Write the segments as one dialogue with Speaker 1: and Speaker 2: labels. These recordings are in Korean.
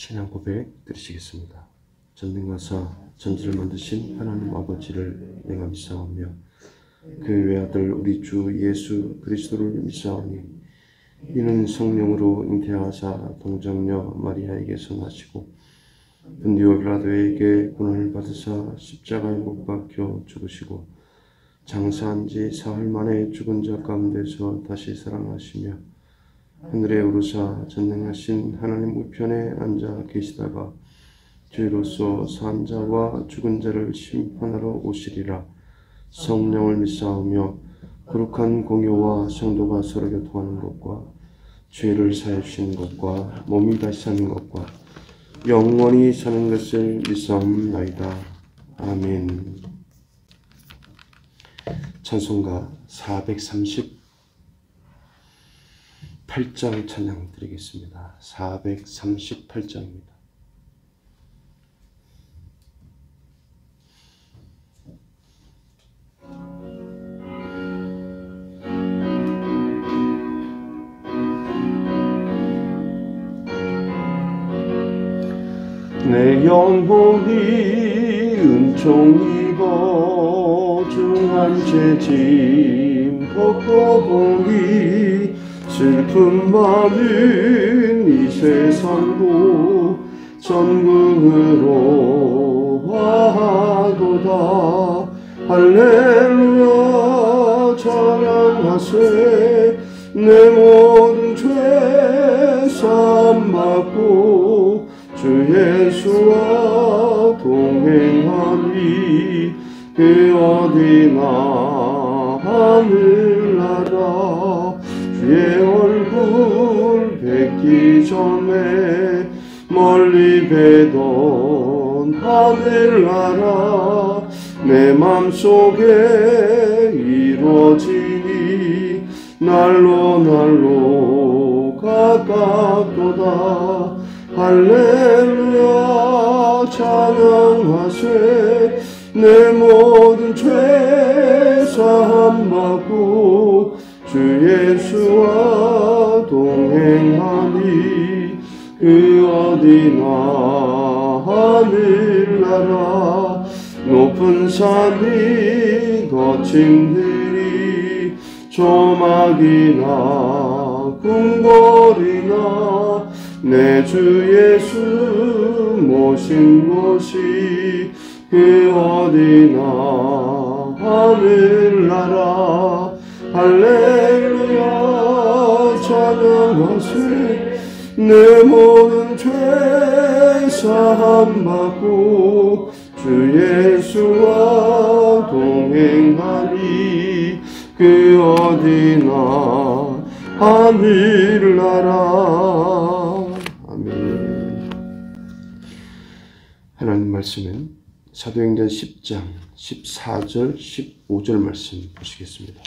Speaker 1: 신앙 고백 드리시겠습니다. 전능하사 전지를 만드신 하나님 아버지를 내가 믿사오며 그 외아들 우리 주 예수 그리스도를 믿사오니 이는 성령으로 잉태하사 동정녀 마리아에게서 나시고 본디오 빌라도에게 고난을 받으사 십자가에 못 박혀 죽으시고 장사한 지 사흘 만에 죽은 자 가운데서 다시 살아나시며 하늘에 오르사 전능하신 하나님 우편에 앉아 계시다가 주로서 산 자와 죽은 자를 심판하러 오시리라. 성령을 믿사오며 거룩한 공효와 성도가 서로 교통하는 것과 죄를 사해 주시는 것과 몸이 다시 사는 것과 영원히 사는 것을 믿사옵나이다. 아멘. 찬송가 438장 찬양 드리겠습니다. 438장입니다. 내 영혼이 은총 입어 중한 죄짐 벗고 보니 슬픈 많은 이 세상도 전궁으로 와도다. 할렐루야 찬양하세. 내 모든 죄 사함받고 주 예수와 동행하니 그 어디나 하늘나라. 주의 얼굴 뵙기 전에 멀리 뵈던 하늘나라 내 맘속에 이루어지니 날로 가깝도다. 할렐루야 찬양하세. 내 모든 죄 사함받고 주 예수와 동행하니 그 어디나 하늘나라. 높은 산이 거친들이 조막이나 궁궐이나 내 주 예수 모신 곳이 그 어디나 하늘나라. 할렐루야 찬양하세. 내 모든 죄 사함받고 주 예수와 동행하니 그 어디나 하늘나라. 아멘. 하나님 말씀은 사도행전 10장 14절 15절 말씀 보시겠습니다.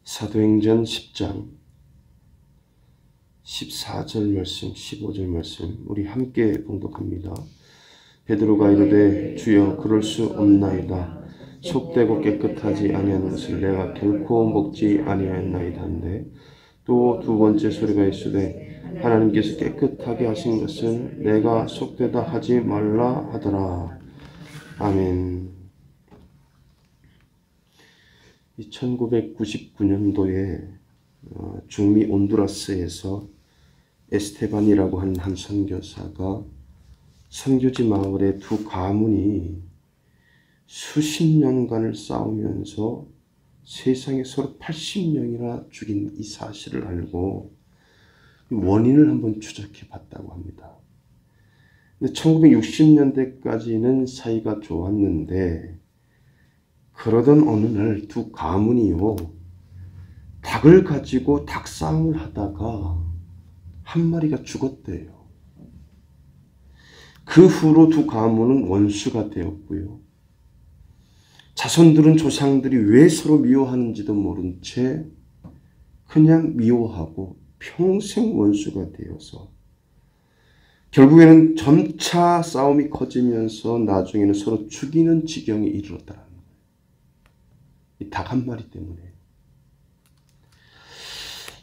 Speaker 1: 사도행전 10장 14절 말씀 15절 말씀 우리 함께 봉독합니다. 베드로가 이르되 주여 그럴 수 없나이다. 속되고 깨끗하지 아니한 것을 내가 결코 먹지 아니하였나이다 한데 또 두 번째 소리가 있으되 하나님께서 깨끗하게 하신 것을 내가 속되다 하지 말라 하더라. 아멘. 1999년도에 중미 온두라스에서 에스테반이라고 하는 한 선교사가 선교지 마을의 두 가문이 수십 년간을 싸우면서 세상에 서로 80명이나 죽인 이 사실을 알고 원인을 한번 추적해 봤다고 합니다. 근데 1960년대까지는 사이가 좋았는데 그러던 어느 날 두 가문이요 닭을 가지고 닭싸움을 하다가 한 마리가 죽었대요. 그 후로 두 가문은 원수가 되었고요. 자손들은 조상들이 왜 서로 미워하는지도 모른 채 그냥 미워하고 평생 원수가 되어서 결국에는 점차 싸움이 커지면서 나중에는 서로 죽이는 지경에 이르렀다는 거예요. 이 닭 한 마리 때문에.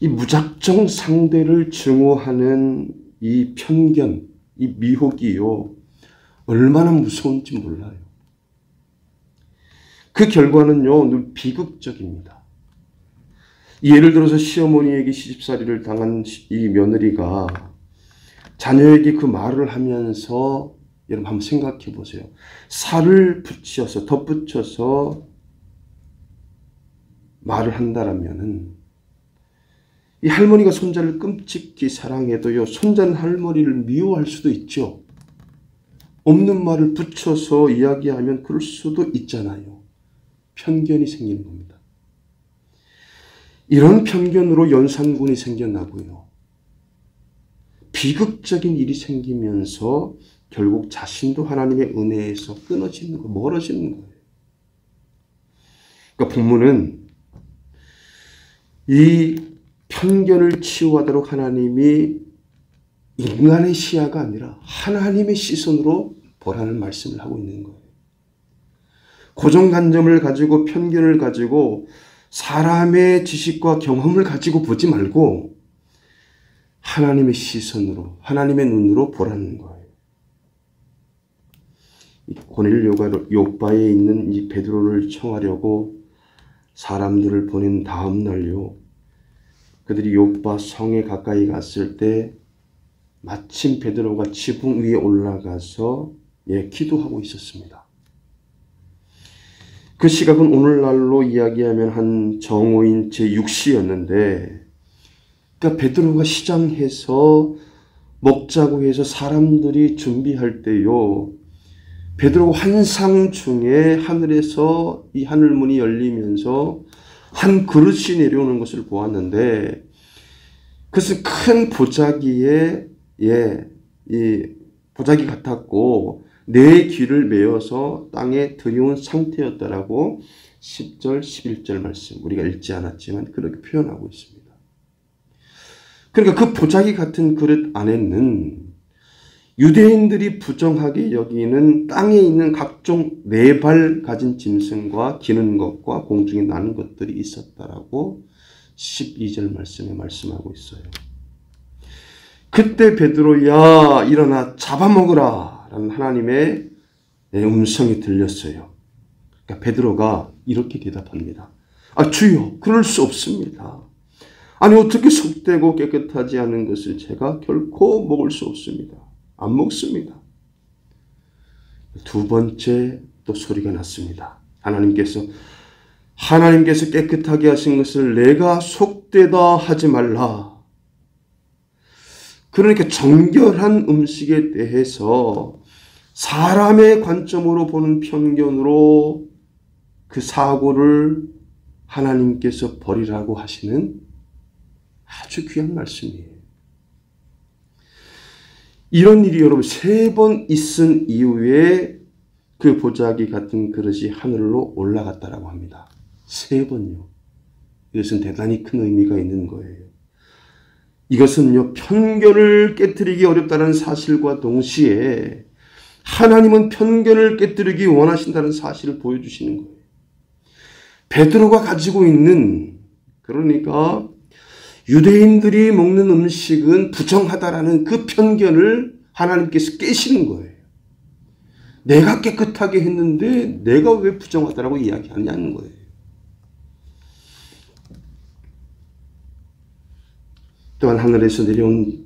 Speaker 1: 이 무작정 상대를 증오하는 이 편견, 이 미혹이요, 얼마나 무서운지 몰라요. 그 결과는요, 늘 비극적입니다. 예를 들어서 시어머니에게 시집살이를 당한 이 며느리가 자녀에게 그 말을 하면서, 여러분 한번 생각해 보세요. 살을 붙여서, 덧붙여서 말을 한다라면은, 이 할머니가 손자를 끔찍히 사랑해도요, 손자는 할머니를 미워할 수도 있죠. 없는 말을 붙여서 이야기하면 그럴 수도 있잖아요. 편견이 생기는 겁니다. 이런 편견으로 연산군이 생겨나고요. 비극적인 일이 생기면서 결국 자신도 하나님의 은혜에서 끊어지는 거, 멀어지는 거예요. 그러니까 본문은 이 편견을 치유하도록 하나님이 인간의 시야가 아니라 하나님의 시선으로 보라는 말씀을 하고 있는 거예요. 고정관점을 가지고 편견을 가지고 사람의 지식과 경험을 가지고 보지 말고 하나님의 시선으로, 하나님의 눈으로 보라는 거예요. 고넬료가 욥바에 있는 이 베드로를 청하려고 사람들을 보낸 다음 날요, 그들이 욥바 성에 가까이 갔을 때 마침 베드로가 지붕 위에 올라가서 기도하고 있었습니다. 그 시각은 오늘날로 이야기하면 한 정오인 제6시였는데, 그러니까 베드로가 시장해서 먹자고 해서 사람들이 준비할 때요, 베드로가 환상 중에 하늘에서 이 하늘문이 열리면서 한 그릇이 내려오는 것을 보았는데, 그것은 큰 보자기에 이 보자기 같았고 네 귀를 메어서 땅에 들여온 상태였다라고 10절, 11절 말씀 우리가 읽지 않았지만 그렇게 표현하고 있습니다. 그러니까 그 보자기 같은 그릇 안에는 유대인들이 부정하게 여기는 땅에 있는 각종 네 발 가진 짐승과 기는 것과 공중에 나는 것들이 있었다라고 12절 말씀에 말씀하고 있어요. 그때 베드로야 일어나 잡아먹으라 라는 하나님의 음성이 들렸어요. 그러니까 베드로가 이렇게 대답합니다. 주여, 그럴 수 없습니다. 아니 어떻게 속되고 깨끗하지 않은 것을 제가 결코 먹을 수 없습니다. 안 먹습니다. 두 번째 또 소리가 났습니다. 하나님께서 깨끗하게 하신 것을 내가 속되다 하지 말라. 그러니까 정결한 음식에 대해서 사람의 관점으로 보는 편견으로 그 사고를 하나님께서 버리라고 하시는 아주 귀한 말씀이에요. 이런 일이 여러분 3번 있은 이후에 그 보자기 같은 그릇이 하늘로 올라갔다라고 합니다. 3번요. 이것은 대단히 큰 의미가 있는 거예요. 이것은요, 편견을 깨뜨리기 어렵다는 사실과 동시에 하나님은 편견을 깨뜨리기 원하신다는 사실을 보여주시는 거예요. 베드로가 가지고 있는, 그러니까 유대인들이 먹는 음식은 부정하다라는 그 편견을 하나님께서 깨시는 거예요. 내가 깨끗하게 했는데 내가 왜 부정하다라고 이야기하냐는 거예요. 또한 하늘에서 내려온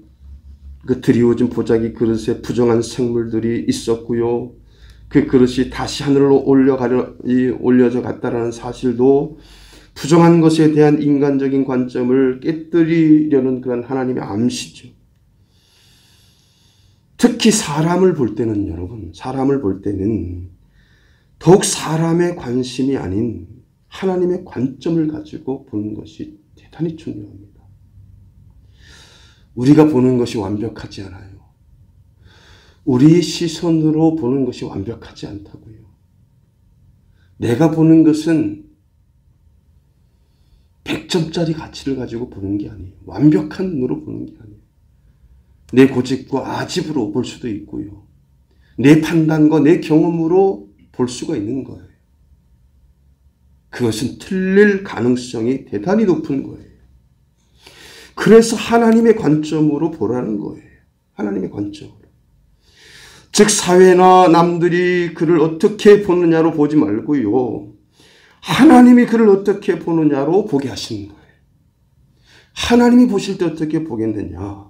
Speaker 1: 그 드리워진 보자기 그릇에 부정한 생물들이 있었고요. 그 그릇이 다시 하늘로 올려져 갔다라는 사실도 부정한 것에 대한 인간적인 관점을 깨뜨리려는 그런 하나님의 암시죠. 특히 사람을 볼 때는 여러분, 사람을 볼 때는 더욱 사람의 관심이 아닌 하나님의 관점을 가지고 보는 것이 대단히 중요합니다. 우리가 보는 것이 완벽하지 않아요. 우리의 시선으로 보는 것이 완벽하지 않다고요. 내가 보는 것은 100점짜리 가치를 가지고 보는 게 아니에요. 완벽한 눈으로 보는 게 아니에요. 내 고집과 아집으로 볼 수도 있고요. 내 판단과 내 경험으로 볼 수가 있는 거예요. 그것은 틀릴 가능성이 대단히 높은 거예요. 그래서 하나님의 관점으로 보라는 거예요. 하나님의 관점으로. 즉 사회나 남들이 그를 어떻게 보느냐로 보지 말고요. 하나님이 그를 어떻게 보느냐로 보게 하시는 거예요. 하나님이 보실 때 어떻게 보겠느냐.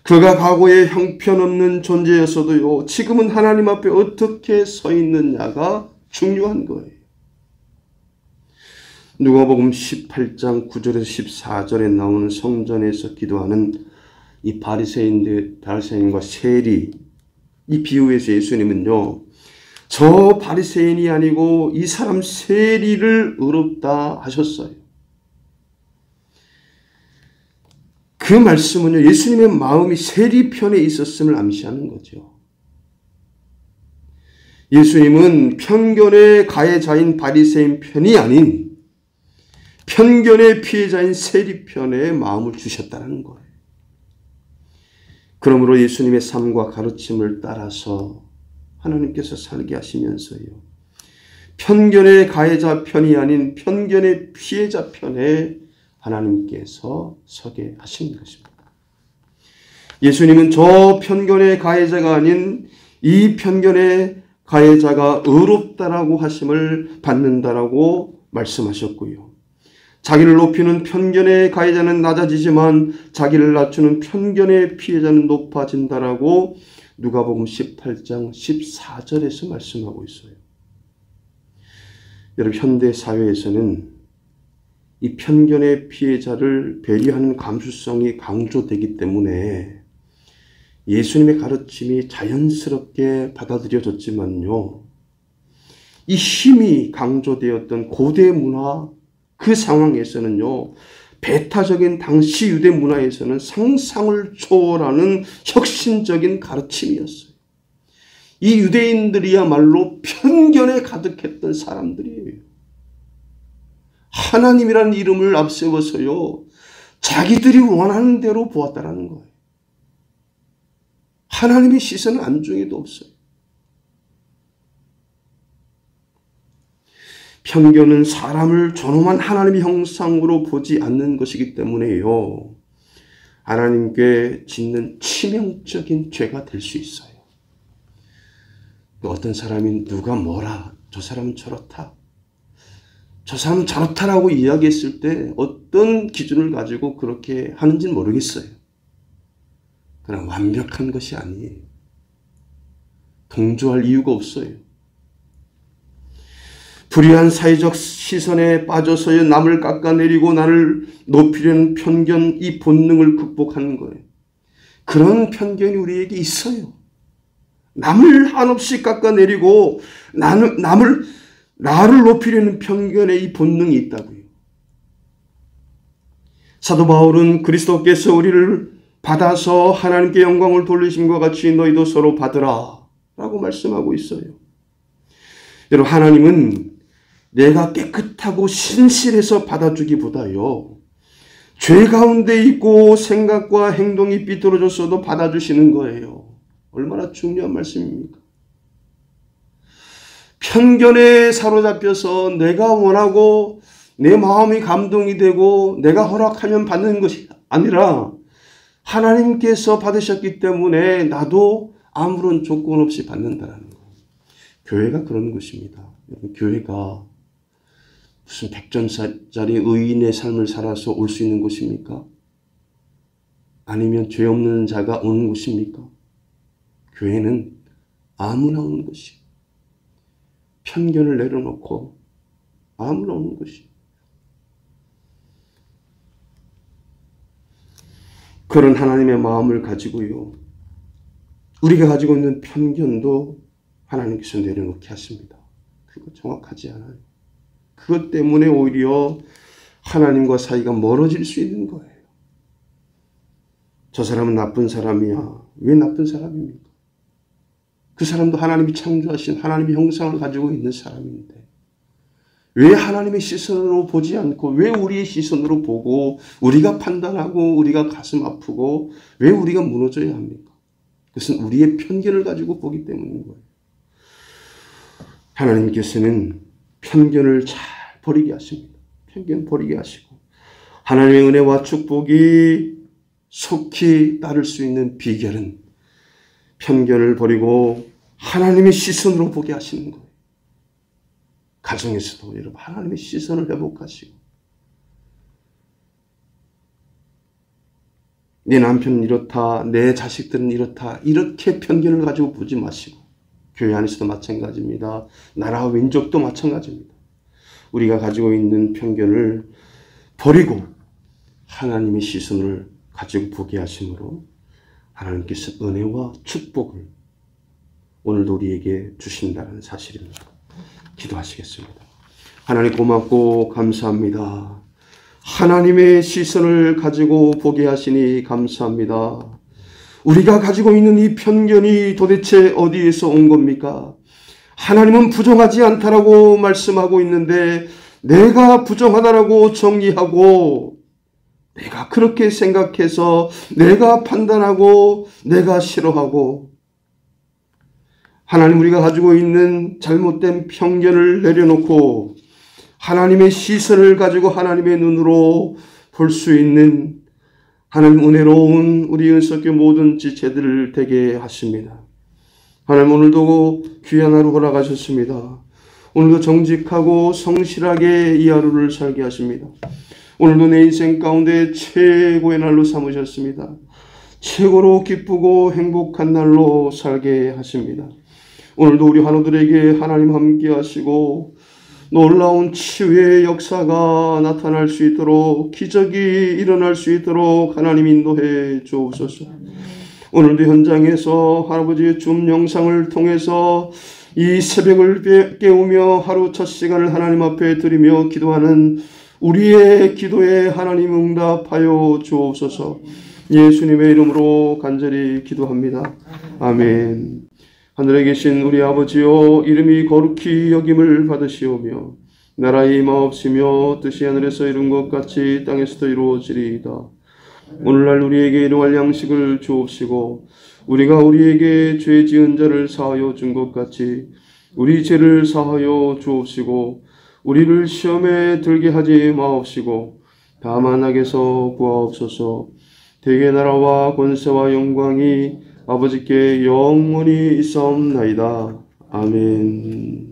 Speaker 1: 그가 과거에 형편없는 존재였어도요. 지금은 하나님 앞에 어떻게 서 있느냐가 중요한 거예요. 누가복음 18장 9절에서 14절에 나오는 성전에서 기도하는 이 바리새인과 세리, 이 비유에서 예수님은요, 저 바리새인이 아니고 이 사람 세리를 의롭다 하셨어요. 그 말씀은요, 예수님의 마음이 세리 편에 있었음을 암시하는 거죠. 예수님은 편견의 가해자인 바리새인 편이 아닌 편견의 피해자인 세리 편에 마음을 주셨다는 거예요. 그러므로 예수님의 삶과 가르침을 따라서 하나님께서 살게 하시면서요. 편견의 가해자 편이 아닌 편견의 피해자 편에 하나님께서 서게 하신 것입니다. 예수님은 저 편견의 가해자가 아닌 이 편견의 가해자가 의롭다라고 하심을 받는다라고 말씀하셨고요. 자기를 높이는 편견의 가해자는 낮아지지만 자기를 낮추는 편견의 피해자는 높아진다라고 누가복음 18장 14절에서 말씀하고 있어요. 여러분, 현대 사회에서는 이 편견의 피해자를 배려하는 감수성이 강조되기 때문에 예수님의 가르침이 자연스럽게 받아들여졌지만요. 이 힘이 강조되었던 고대 문화 그 상황에서는요. 배타적인 당시 유대 문화에서는 상상을 초월하는 혁신적인 가르침이었어요. 이 유대인들이야말로 편견에 가득했던 사람들이에요. 하나님이라는 이름을 앞세워서요. 자기들이 원하는 대로 보았다라는 거예요. 하나님의 시선은 안중에도 없어요. 편견은 사람을 존엄한 하나님의 형상으로 보지 않는 것이기 때문에요. 하나님께 짓는 치명적인 죄가 될 수 있어요. 어떤 사람이 누가 뭐라, 저 사람은 저렇다. 저 사람은 저렇다라고 이야기했을 때 어떤 기준을 가지고 그렇게 하는지는 모르겠어요. 그러나 완벽한 것이 아니에요. 동조할 이유가 없어요. 불의한 사회적 시선에 빠져서요 남을 깎아내리고 나를 높이려는 편견, 이 본능을 극복하는 거예요. 그런 편견이 우리에게 있어요. 남을 한없이 깎아내리고 나를 높이려는 편견의 이 본능이 있다고요. 사도 바울은 그리스도께서 우리를 받아서 하나님께 영광을 돌리심과 같이 너희도 서로 받으라 라고 말씀하고 있어요. 여러분, 하나님은 내가 깨끗하고 신실해서 받아주기보다요. 죄 가운데 있고 생각과 행동이 삐뚤어졌어도 받아주시는 거예요. 얼마나 중요한 말씀입니까? 편견에 사로잡혀서 내가 원하고 내 마음이 감동이 되고 내가 허락하면 받는 것이 아니라 하나님께서 받으셨기 때문에 나도 아무런 조건 없이 받는다는 거예요. 교회가 그런 것입니다. 교회가 무슨 백전짜리 의인의 삶을 살아서 올 수 있는 곳입니까? 아니면 죄 없는 자가 오는 곳입니까? 교회는 아무나 오는 것이, 편견을 내려놓고 아무나 오는 것이. 그런 하나님의 마음을 가지고요. 우리가 가지고 있는 편견도 하나님께서 내려놓게 하십니다. 그거 정확하지 않아요. 그것 때문에 오히려 하나님과 사이가 멀어질 수 있는 거예요. 저 사람은 나쁜 사람이야. 왜 나쁜 사람입니까? 그 사람도 하나님이 창조하신 하나님의 형상을 가지고 있는 사람인데 왜 하나님의 시선으로 보지 않고 왜 우리의 시선으로 보고 우리가 판단하고 우리가 가슴 아프고 왜 우리가 무너져야 합니까? 그것은 우리의 편견을 가지고 보기 때문인 거예요. 하나님께서는 편견을 잘 버리게 하십니다. 편견 버리게 하시고 하나님의 은혜와 축복이 속히 따를 수 있는 비결은 편견을 버리고 하나님의 시선으로 보게 하시는 거예요. 가정에서도 여러분 하나님의 시선을 회복하시고 내 남편은 이렇다, 내 자식들은 이렇다, 이렇게 편견을 가지고 보지 마시고 교회 안에서도 마찬가지입니다. 나라와 민족도 마찬가지입니다. 우리가 가지고 있는 편견을 버리고 하나님의 시선을 가지고 보게 하심으로 하나님께서 은혜와 축복을 오늘도 우리에게 주신다는 사실입니다. 기도하시겠습니다. 하나님 고맙고 감사합니다. 하나님의 시선을 가지고 보게 하시니 감사합니다. 우리가 가지고 있는 이 편견이 도대체 어디에서 온 겁니까? 하나님은 부정하지 않다라고 말씀하고 있는데 내가 부정하다라고 정리하고 내가 그렇게 생각해서 내가 판단하고 내가 싫어하고 하나님 우리가 가지고 있는 잘못된 편견을 내려놓고 하나님의 시선을 가지고 하나님의 눈으로 볼 수 있는 하나님 은혜로운 우리 은석교 모든 지체들을 되게 하십니다. 하나님 오늘도 귀한 하루 허락하셨습니다. 오늘도 정직하고 성실하게 이 하루를 살게 하십니다. 오늘도 내 인생 가운데 최고의 날로 삼으셨습니다. 최고로 기쁘고 행복한 날로 살게 하십니다. 오늘도 우리 환우들에게 하나님 함께 하시고 놀라운 치유의 역사가 나타날 수 있도록 기적이 일어날 수 있도록 하나님 인도해 주옵소서. 오늘도 현장에서 할아버지의 줌 영상을 통해서 이 새벽을 깨우며 하루 첫 시간을 하나님 앞에 드리며 기도하는 우리의 기도에 하나님 응답하여 주옵소서. 예수님의 이름으로 간절히 기도합니다. 아멘. 하늘에 계신 우리 아버지여, 이름이 거룩히 여김을 받으시오며 나라의 임하옵시며 뜻이 하늘에서 이룬 것 같이 땅에서도 이루어지리이다. 오늘날 우리에게 일용할 양식을 주옵시고 우리가 우리에게 죄 지은 자를 사하여 준 것 같이 우리 죄를 사하여 주옵시고 우리를 시험에 들게 하지 마옵시고 다만 악에서 구하옵소서. 대개 나라와 권세와 영광이 아버지께 영원히 있사옵나이다. 아멘.